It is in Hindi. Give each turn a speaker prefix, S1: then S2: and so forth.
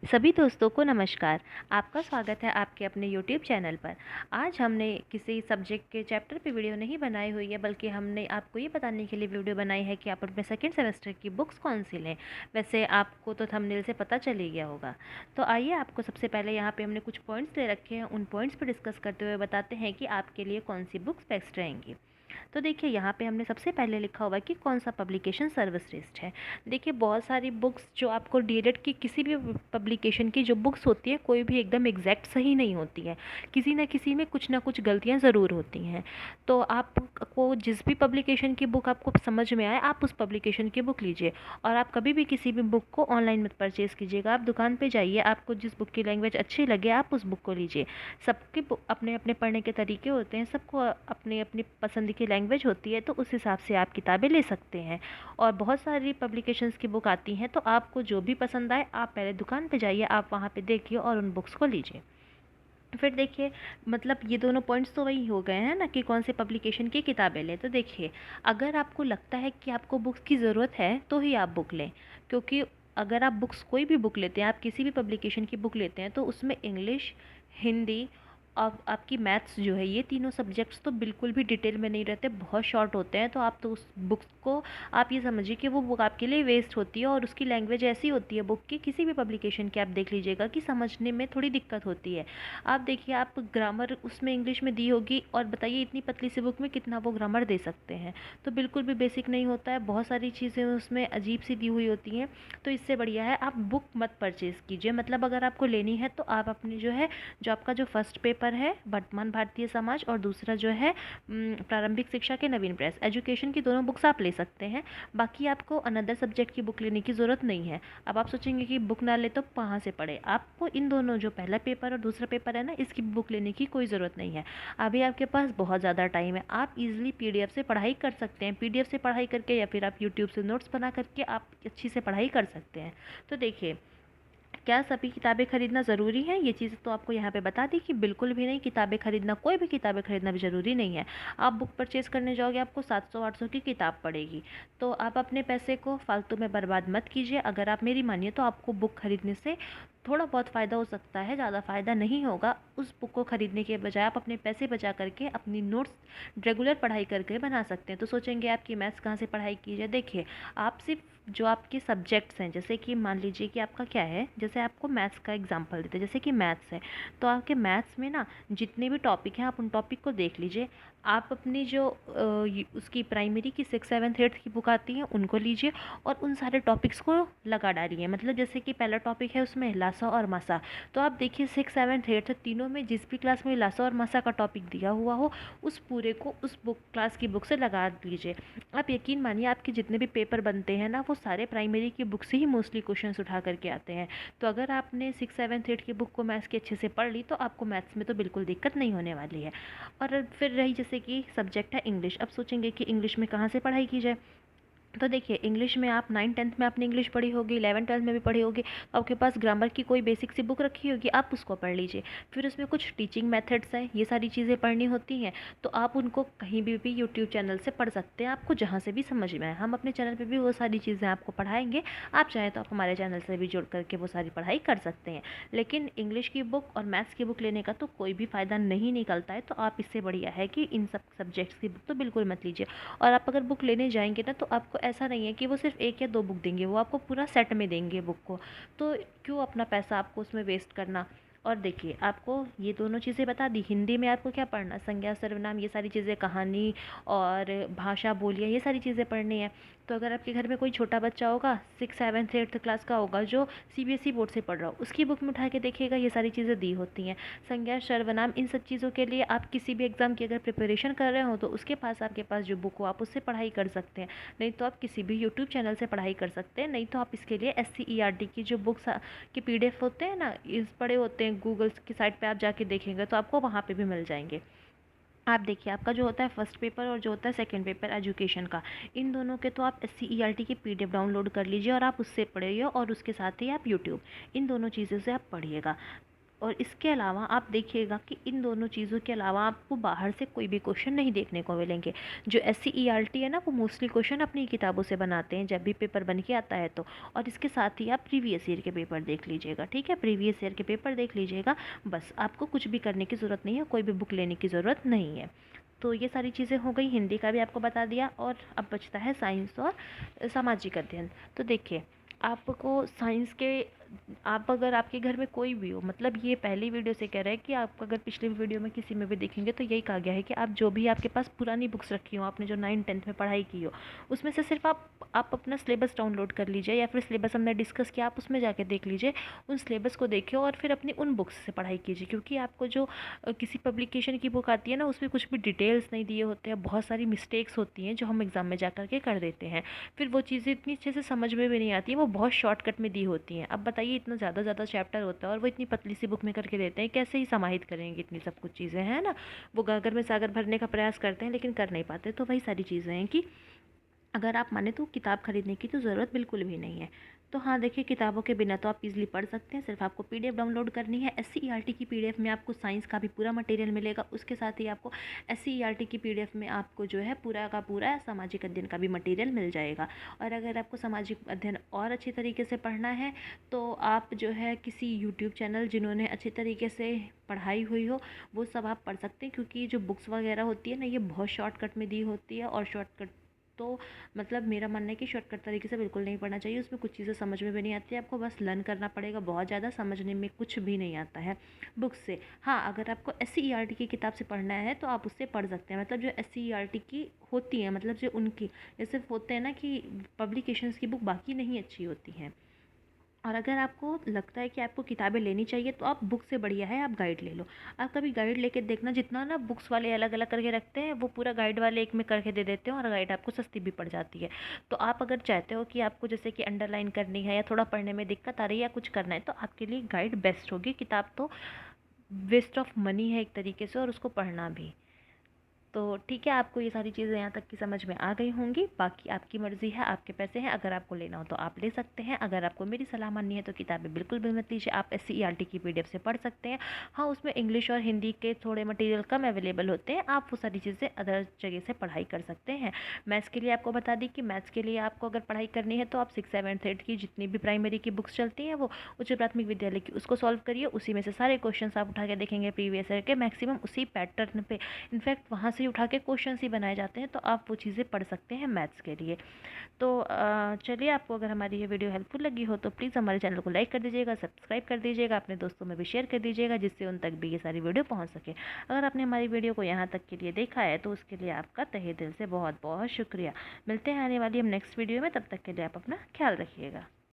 S1: सभी दोस्तों को नमस्कार। आपका स्वागत है आपके अपने यूट्यूब चैनल पर। आज हमने किसी सब्जेक्ट के चैप्टर पे वीडियो नहीं बनाई हुई है, बल्कि हमने आपको ये बताने के लिए वीडियो बनाई है कि आप अपने सेकंड सेमेस्टर की बुक्स कौन सी लें। वैसे आपको तो थंबनेल से पता चल ही गया होगा। तो आइए आपको सबसे पहले यहाँ पे हमने कुछ पॉइंट्स ले रखे हैं, उन पॉइंट्स पर डिस्कस करते हुए बताते हैं कि आपके लिए कौन सी बुक्स बेस्ट रहेंगी। तो देखिए यहाँ पे हमने सबसे पहले लिखा हुआ है कि कौन सा पब्लिकेशन सर्वश्रेष्ठ है। देखिए बहुत सारी बुक्स जो आपको डीएलएड की किसी भी पब्लिकेशन की जो बुक्स होती है, कोई भी एकदम एग्जैक्ट सही नहीं होती है। किसी न किसी में कुछ ना कुछ गलतियाँ ज़रूर होती हैं। तो आपको जिस भी पब्लिकेशन की बुक आपको समझ में आए, आप उस पब्लिकेशन की बुक लीजिए। और आप कभी भी किसी भी बुक को ऑनलाइन मत परचेज़ कीजिएगा। आप दुकान पे जाइए, आपको जिस बुक की लैंग्वेज अच्छी लगे आप उस बुक को लीजिए। सबके अपने अपने पढ़ने के तरीके होते हैं, सबको अपनी अपनी पसंद की लैंग्वेज होती है, तो उस हिसाब से आप किताबें ले सकते हैं। और बहुत सारी पब्लिकेशंस की बुक आती हैं, तो आपको जो भी पसंद आए आप पहले दुकान पे जाइए, आप वहाँ पे देखिए और उन बुक्स को लीजिए। फिर देखिए, मतलब ये दोनों पॉइंट्स तो वही हो गए हैं ना कि कौन से पब्लिकेशन की किताबें लें। तो देखिए, अगर आपको लगता है कि आपको बुक्स की ज़रूरत है तो ही आप बुक लें। क्योंकि अगर आप बुक्स कोई भी बुक लेते हैं, आप किसी भी पब्लिकेशन की बुक लेते हैं, तो उसमें इंग्लिश, हिंदी और आपकी मैथ्स जो है, ये तीनों सब्जेक्ट्स तो बिल्कुल भी डिटेल में नहीं रहते, बहुत शॉर्ट होते हैं। तो आप तो उस बुक्स को आप ये समझिए कि वो बुक आपके लिए वेस्ट होती है। और उसकी लैंग्वेज ऐसी होती है बुक की, किसी भी पब्लिकेशन की आप देख लीजिएगा कि समझने में थोड़ी दिक्कत होती है। आप देखिए, आप ग्रामर उसमें इंग्लिश में दी होगी और बताइए इतनी पतली सी बुक में कितना वो ग्रामर दे सकते हैं। तो बिल्कुल भी बेसिक नहीं होता है, बहुत सारी चीज़ें उसमें अजीब सी दी हुई होती हैं। तो इससे बढ़िया है आप बुक मत परचेज़ कीजिए। मतलब अगर आपको लेनी है तो आप अपनी जो है, जो आपका जो फर्स्ट पेपर है वर्तमान भारतीय समाज, और दूसरा जो है प्रारंभिक शिक्षा के नवीन प्रयास, एजुकेशन की दोनों बुक्स आप ले सकते हैं। बाकी आपको अनदर सब्जेक्ट की बुक लेने की ज़रूरत नहीं है। अब आप सोचेंगे कि बुक ना ले तो कहाँ से पढ़े, आपको इन दोनों जो पहला पेपर और दूसरा पेपर है ना, इसकी बुक लेने की कोई ज़रूरत नहीं है। अभी आपके पास बहुत ज़्यादा टाइम है, आप इजीली पीडीएफ से पढ़ाई कर सकते हैं। पीडीएफ से पढ़ाई करके या फिर आप यूट्यूब से नोट्स बना करके आप अच्छी से पढ़ाई कर सकते हैं। तो देखिए, क्या सभी किताबें खरीदना ज़रूरी है? ये चीज़ तो आपको यहाँ पे बता दी कि बिल्कुल भी नहीं, किताबें खरीदना, कोई भी किताबें खरीदना भी ज़रूरी नहीं है। आप बुक परचेज़ करने जाओगे, आपको 700-800 की किताब पड़ेगी। तो आप अपने पैसे को फालतू में बर्बाद मत कीजिए। अगर आप मेरी मानिए तो आपको बुक खरीदने से थोड़ा बहुत फ़ायदा हो सकता है, ज़्यादा फ़ायदा नहीं होगा। उस बुक को खरीदने के बजाय आप अपने पैसे बचा करके अपनी नोट्स रेगुलर पढ़ाई करके बना सकते हैं। तो सोचेंगे आप कि मैथ्स कहाँ से पढ़ाई की जाए? देखिए, आप सिर्फ जो आपके सब्जेक्ट्स हैं, जैसे कि मान लीजिए कि आपका क्या है, जैसे आपको मैथ्स का एग्जांपल देते हैं, जैसे कि मैथ्स है, तो आपके मैथ्स में ना जितने भी टॉपिक हैं आप उन टॉपिक को देख लीजिए। आप अपनी जो उसकी प्राइमरी की 6, 7, 8 की बुक आती हैं उनको लीजिए और उन सारे टॉपिक्स को लगा डालिए। मतलब जैसे कि पहला टॉपिक है उसमें लासा और मासा, तो आप देखिए 6, 7, 8 तीनों में जिस भी क्लास में लासा और मासा का टॉपिक दिया हुआ हो, उस पूरे को उस बुक क्लास की बुक से लगा लीजिए। आप यकीन मानिए, आपके जितने भी पेपर बनते हैं ना, वो सारे प्राइमरी की बुक से ही मोस्टली क्वेश्चंस उठा करके आते हैं। तो अगर आपने 6, 7, 8 की बुक को मैथ्स की अच्छे से पढ़ ली, तो आपको मैथ्स में तो बिल्कुल दिक्कत नहीं होने वाली है। और फिर रही जैसे कि सब्जेक्ट है इंग्लिश, अब सोचेंगे कि इंग्लिश में कहाँ से पढ़ाई की जाए। तो देखिए, इंग्लिश में आप 9th-10th में आपने इंग्लिश पढ़ी होगी, 11th-12th में भी पढ़ी होगी, तो आपके पास ग्रामर की कोई बेसिक सी बुक रखी होगी, आप उसको पढ़ लीजिए। फिर उसमें कुछ टीचिंग मेथड्स हैं, ये सारी चीज़ें पढ़नी होती हैं, तो आप उनको कहीं भी यूट्यूब चैनल से पढ़ सकते हैं, आपको जहाँ से भी समझ में आए। हम अपने चैनल पे भी वो सारी चीज़ें आपको पढ़ाएँगे, आप चाहें तो आप हमारे चैनल से भी जुड़ करके वो सारी पढ़ाई कर सकते हैं। लेकिन इंग्लिश की बुक और मैथ्स की बुक लेने का तो कोई भी फ़ायदा नहीं निकलता है, तो आप इससे बढ़िया है कि इन सब सब्जेक्ट्स की बुक तो बिल्कुल मत लीजिए। और आप अगर बुक लेने जाएँगे ना, तो आपको ऐसा नहीं है कि वो सिर्फ़ 1 या 2 बुक देंगे, वो आपको पूरा सेट में देंगे बुक को। तो क्यों अपना पैसा आपको उसमें वेस्ट करना। और देखिए, आपको ये दोनों चीज़ें बता दी। हिंदी में आपको क्या पढ़ना, संज्ञा, सर्वनाम, ये सारी चीज़ें, कहानी और भाषा, बोलियाँ, ये सारी चीज़ें पढ़नी है। तो अगर आपके घर में कोई छोटा बच्चा होगा, 6, 7, 8th क्लास का होगा, जो सीबीएसई बोर्ड से पढ़ रहा हो, उसकी बुक में उठा के देखिएगा, ये सारी चीज़ें दी होती हैं। संज्ञा, सर्वनाम, इन सब चीज़ों के लिए आप किसी भी एग्ज़ाम की अगर प्रिपरेशन कर रहे हो, तो उसके पास आपके पास जो बुक हो आप उससे पढ़ाई कर सकते हैं। नहीं तो आप किसी भी यूट्यूब चैनल से पढ़ाई कर सकते हैं। नहीं तो आप इसके लिए एससीईआरटी की जो बुक्स के पीडीएफ होते हैं ना, इस पड़े होते हैं, गूगल की साइट पे आप जाके देखेंगे तो आपको वहाँ पे भी मिल जाएंगे। आप देखिए, आपका जो होता है फर्स्ट पेपर और जो होता है सेकंड पेपर एजुकेशन का, इन दोनों के तो आप एससीईआरटी की पीडीएफ डाउनलोड कर लीजिए और आप उससे पढ़िए, और उसके साथ ही आप यूट्यूब, इन दोनों चीज़ों से आप पढ़िएगा। और इसके अलावा आप देखिएगा कि इन दोनों चीज़ों के अलावा आपको बाहर से कोई भी क्वेश्चन नहीं देखने को मिलेंगे। जो SCERT है ना, वो मोस्टली क्वेश्चन अपनी किताबों से बनाते हैं जब भी पेपर बन के आता है तो। और इसके साथ ही आप प्रीवियस ईयर के पेपर देख लीजिएगा, ठीक है? प्रीवियस ईयर के पेपर देख लीजिएगा, बस आपको कुछ भी करने की ज़रूरत नहीं है, कोई भी बुक लेने की ज़रूरत नहीं है। तो ये सारी चीज़ें हो गई, हिंदी का भी आपको बता दिया, और अब बचता है साइंस और सामाजिक अध्ययन। तो देखिए, आपको साइंस के, आप अगर आपके घर में कोई भी हो, मतलब ये पहली वीडियो से कह रहे हैं कि आप अगर पिछली वीडियो में किसी में भी देखेंगे तो यही कहा गया है कि आप जो भी आपके पास पुरानी बुक्स रखी हो, आपने जो 9th-10th में पढ़ाई की हो, उसमें से सिर्फ आप अपना सिलेबस डाउनलोड कर लीजिए, या फिर सिलेबस हमने डिस्कस किया आप उसमें जाके देख लीजिए, उन सिलेबस को देखिए और फिर अपनी उन बुक्स से पढ़ाई कीजिए। क्योंकि आपको जो किसी पब्लिकेशन की बुक आती है ना, उसमें कुछ भी डिटेल्स नहीं दिए होते हैं, बहुत सारी मिस्टेक्स होती हैं जो हम एग्ज़ाम में जा कर के कर देते हैं, फिर वो चीज़ें इतनी अच्छे से समझ में भी नहीं आती हैं, वो बहुत शॉर्टकट में दी होती हैं। अब बताइए, इतना ज़्यादा चैप्टर होता है और वो इतनी पतली सी बुक में करके देते हैं, कैसे ही समाहित करेंगे इतनी सब कुछ चीज़ें, है ना? वो गागर में सागर भरने का प्रयास करते हैं लेकिन कर नहीं पाते। तो वही सारी चीज़ें हैं कि अगर आप माने तो किताब खरीदने की तो ज़रूरत बिल्कुल भी नहीं है। तो हाँ, देखिए, किताबों के बिना तो आप इज़िली पढ़ सकते हैं, सिर्फ आपको PDF डाउनलोड करनी है। SCERT की PDF में आपको साइंस का भी पूरा मटेरियल मिलेगा, उसके साथ ही आपको SCERT की PDF में आपको जो है पूरा का पूरा सामाजिक अध्ययन का भी मटेरियल मिल जाएगा। और अगर आपको सामाजिक अध्ययन और अच्छी तरीके से पढ़ना है तो आप जो है किसी यूट्यूब चैनल जिन्होंने अच्छी तरीके से पढ़ाई हुई हो, वो सब आप पढ़ सकते हैं। क्योंकि जो बुक्स वगैरह होती है ना, ये बहुत शॉर्टकट में दी होती है, और शॉर्टकट तो मतलब मेरा मानना है कि शॉर्टकट तरीके से बिल्कुल नहीं पढ़ना चाहिए। उसमें कुछ चीज़ें समझ में भी नहीं आती है, आपको बस लर्न करना पड़ेगा, बहुत ज़्यादा समझने में कुछ भी नहीं आता है बुक से। हाँ, अगर आपको SCERT की किताब से पढ़ना है तो आप उससे पढ़ सकते हैं, मतलब जो SCERT की होती है, मतलब जो उनकी, जैसे होते हैं ना कि पब्लिकेशंस की बुक बाकी नहीं अच्छी होती हैं। और अगर आपको लगता है कि आपको किताबें लेनी चाहिए तो आप बुक से बढ़िया है आप गाइड ले लो। आप कभी गाइड लेके देखना, जितना ना बुक्स वाले अलग अलग करके रखते हैं, वो पूरा गाइड वाले एक में करके दे देते हैं, और गाइड आपको सस्ती भी पड़ जाती है। तो आप अगर चाहते हो कि आपको जैसे कि अंडरलाइन करनी है, या थोड़ा पढ़ने में दिक्कत आ रही है, या कुछ करना है, तो आपके लिए गाइड बेस्ट होगी। किताब तो वेस्ट ऑफ मनी है एक तरीके से, और उसको पढ़ना भी। तो ठीक है, आपको ये सारी चीज़ें यहाँ तक की समझ में आ गई होंगी। बाकी आपकी मर्ज़ी है, आपके पैसे हैं, अगर आपको लेना हो तो आप ले सकते हैं। अगर आपको मेरी सलाह माननी है तो किताबें बिल्कुल भी मत लीजिए, आप SCERT की PDF से पढ़ सकते हैं। हाँ, उसमें इंग्लिश और हिंदी के थोड़े मटेरियल कम अवेलेबल होते हैं, आप वो सारी चीज़ें अदर जगह से पढ़ाई कर सकते हैं। मैथ्स के लिए आपको बता दी कि मैथ्स के लिए आपको अगर पढ़ाई करनी है तो आप 6, 7, 8 की जितनी भी प्राइमरी की बुक्स चलती हैं, वो उच्च प्राथमिक विद्यालय की, उसको सॉल्व करिए। उसी में से सारे क्वेश्चन आप उठा के देखेंगे प्रीवियस ईयर के, मैक्सिमम उसी पैटर्न पे, इनफैक्ट वहाँ से ही उठा के क्वेश्चन ही बनाए जाते हैं। तो आप वो चीज़ें पढ़ सकते हैं मैथ्स के लिए। तो चलिए, आपको अगर हमारी ये वीडियो हेल्पफुल लगी हो तो प्लीज़ हमारे चैनल को लाइक कर दीजिएगा, सब्सक्राइब कर दीजिएगा, अपने दोस्तों में भी शेयर कर दीजिएगा, जिससे उन तक भी ये सारी वीडियो पहुंच सके। अगर आपने हमारी वीडियो को यहाँ तक के लिए देखा है तो उसके लिए आपका तहे दिल से बहुत बहुत शुक्रिया। मिलते हैं आने वाली हम नेक्स्ट वीडियो में, तब तक के लिए आप अपना ख्याल रखिएगा।